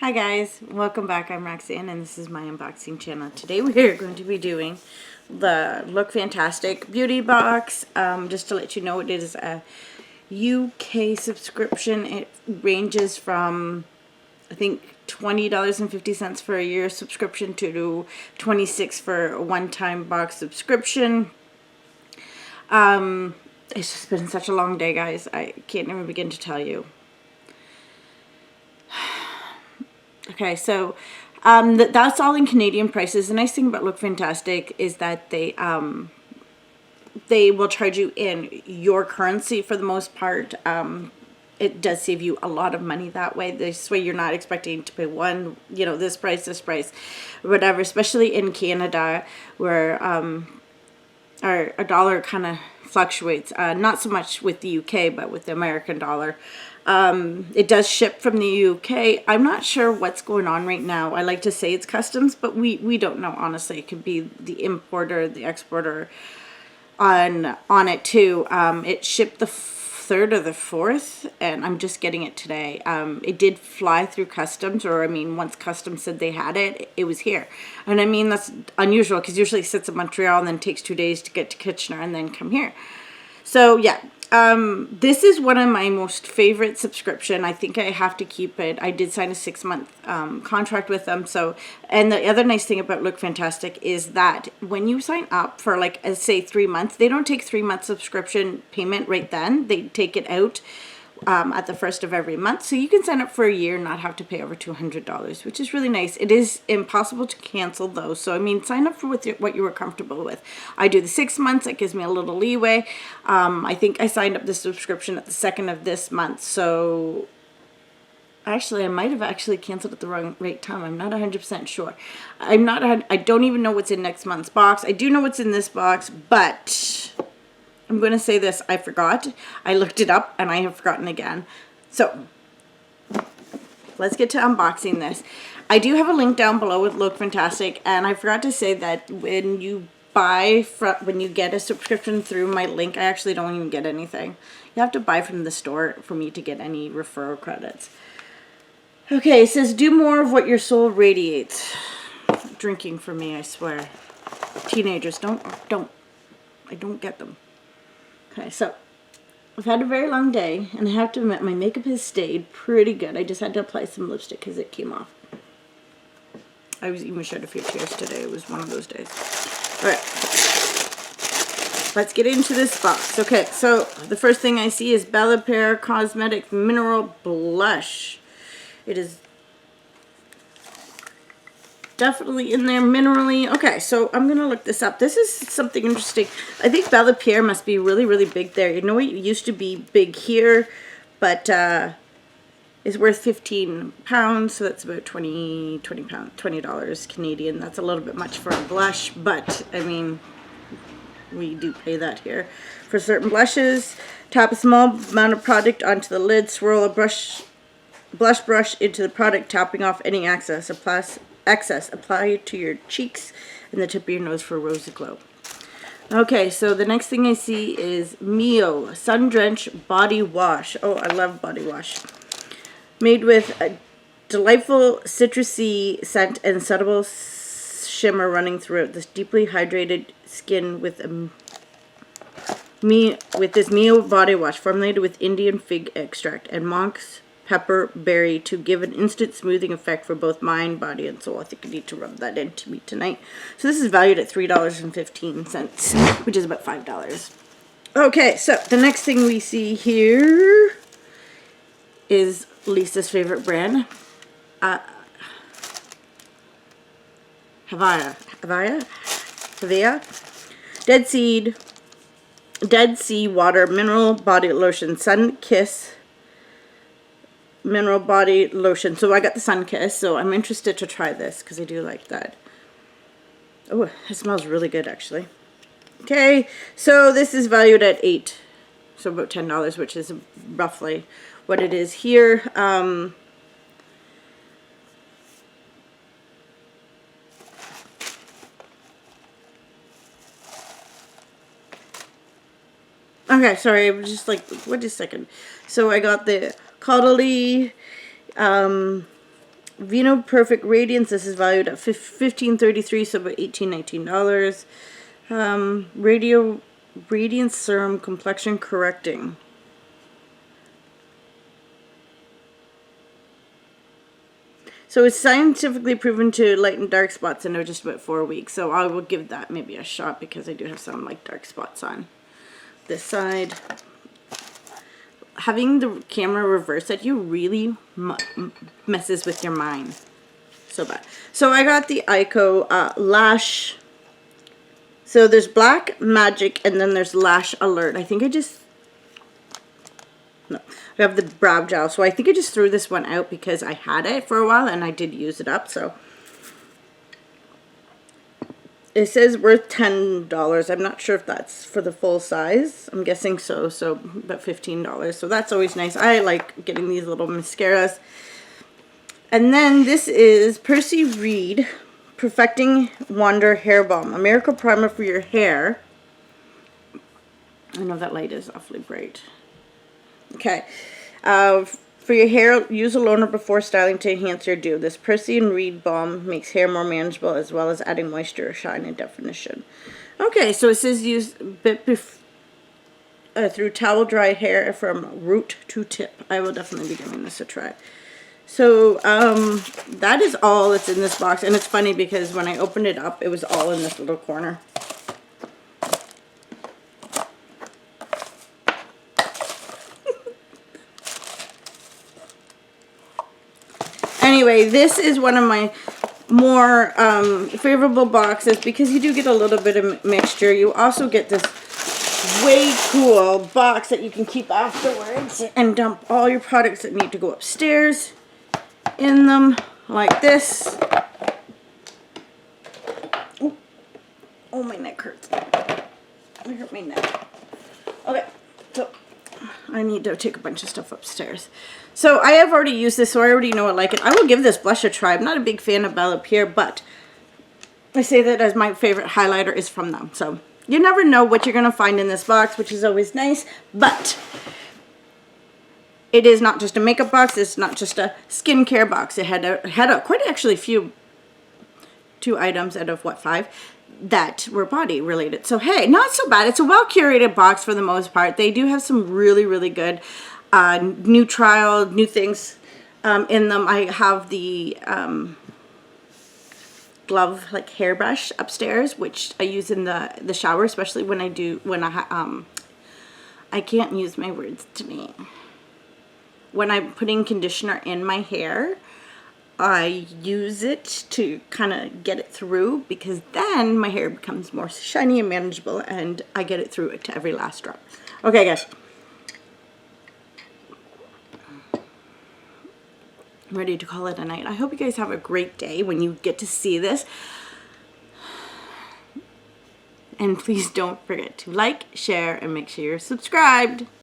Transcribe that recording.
Hi guys, welcome back. I'm Roxanne and this is my unboxing channel. Today we are going to be doing the Look Fantastic beauty box. Just to let you know, it is a UK subscription. It ranges from, I think, $20.50 for a year subscription to $26 for a one-time box subscription. It's just been such a long day, guys. I can't even begin to tell you. Okay, so that's all in Canadian prices. The nice thing about Look Fantastic is that they will charge you in your currency for the most part. It does save you a lot of money that way. This way you're not expecting to pay this price, whatever, especially in Canada where a dollar kind of fluctuates. Not so much with the UK, but with the American dollar. It does ship from the UK. I'm not sure what's going on right now. I like to say it's customs, but we don't know, honestly. It could be the importer, the exporter on it too. It shipped the 3rd or the 4th, and I'm just getting it today. It did fly through customs, or I mean, once customs said they had it, it was here. And I mean, that's unusual because usually it sits in Montreal and then takes 2 days to get to Kitchener and then come here. So yeah, this is one of my most favorite subscription. I think I have to keep it. I did sign a 6-month contract with them. So, and the other nice thing about Look Fantastic is that when you sign up for, like, say 3 months, they don't take 3 months subscription payment right then. They take it out at the 1st of every month. So you can sign up for a year and not have to pay over $200, which is really nice. It is impossible to cancel though. So, I mean, sign up for what you were comfortable with. I do the 6 months. That gives me a little leeway. I think I signed up the subscription at the 2nd of this month. So, actually, I might have actually canceled at the right time. I'm not 100% sure. I don't even know what's in next month's box. I do know what's in this box, but I'm going to say this, I forgot. I looked it up and I have forgotten again. So, let's get to unboxing this. I do have a link down below with Look Fantastic, and I forgot to say that when you when you get a subscription through my link, I actually don't even get anything. You have to buy from the store for me to get any referral credits. Okay, it says, do more of what your soul radiates. Drinking for me, I swear. Teenagers, I don't get them. Okay, so I've had a very long day, and I have to admit my makeup has stayed pretty good. I just had to apply some lipstick because it came off. I was even shed a few tears today. It was one of those days. All right, let's get into this box. Okay, so the first thing I see is Pear Cosmetic Mineral Blush. It is definitely in there minerally. Okay, so I'm gonna look this up. This is something interesting. I think Pear must be really, really big there. You know, it used to be big here, but it's worth 15 pounds, so that's about $20 Canadian. That's a little bit much for a blush, but I mean, we do pay that here for certain blushes. Tap a small amount of product onto the lid. Swirl a blush brush into the product, tapping off any excess. Apply it to your cheeks and the tip of your nose for a rosy glow. Okay, so the next thing I see is Meow Sun Drench Body Wash. Oh, I love body wash. Made with a delightful citrusy scent and subtle shimmer running throughout this deeply hydrated skin with this Meow body wash formulated with Indian fig extract and monk's pepper berry to give an instant smoothing effect for both mind, body, and soul. I think I need to rub that into me tonight. So this is valued at $3.15, which is about $5. Okay, so the next thing we see here is Lisa's favorite brand, Havaya, Dead Sea Water Mineral Body Lotion, Sun Kiss Mineral Body Lotion. So I got the Sun Kiss, so I'm interested to try this because I do like that. Oh, it smells really good actually. Okay, so this is valued at $8, so about $10, which is roughly what it is here. Okay, sorry, I was just like, wait a second. So I got the Caudalie Vino Perfect Radiance. This is valued at $15.33, so about $18, $19. Radiance Serum Complexion Correcting. So it's scientifically proven to lighten dark spots in just about 4 weeks. So I will give that maybe a shot because I do have some like dark spots on this side. Having the camera reverse at you really messes with your mind. So bad. So I got the Ico Lash. So there's Black Magic and then there's Lash Alert. I think I have the brow gel. So I think I just threw this one out because I had it for a while and I did use it up. So it says worth $10. I'm not sure if that's for the full size. I'm guessing so. So about $15. So that's always nice. I like getting these little mascaras. And then this is Percy Reed Perfecting Wonder Hair Balm. A miracle primer for your hair. I know that light is awfully bright. Okay. For your hair, use a loner before styling to enhance your dew. This Percy and Reed balm makes hair more manageable as well as adding moisture, shine, and definition. Okay, so it says use through towel dry hair from root to tip. I will definitely be giving this a try. So that is all that's in this box, and it's funny because when I opened it up, it was all in this little corner. Anyway, this is one of my more favorable boxes because you do get a little bit of mixture. You also get this way cool box that you can keep afterwards and dump all your products that need to go upstairs in them, like this. Oh, my neck hurts. I hurt my neck. Okay, so I need to take a bunch of stuff upstairs. So I have already used this, so I already know I like it. I will give this blush a try. I'm not a big fan of Bella Pear, but I say that as my favorite highlighter is from them. So you never know what you're going to find in this box, which is always nice. But it is not just a makeup box. It's not just a skincare box. It had quite actually few, 2 items out of what, 5 that were body related. So hey, not so bad. It's a well curated box for the most part. They do have some really, really good new things in them. I have the glove like hairbrush upstairs, which I use in the shower, especially when I can't use my words today. When I'm putting conditioner in my hair, I use it to kind of get it through, because then my hair becomes more shiny and manageable and I get it through it to every last drop. Okay, guys. I'm ready to call it a night. I hope you guys have a great day when you get to see this. And please don't forget to like, share, and make sure you're subscribed.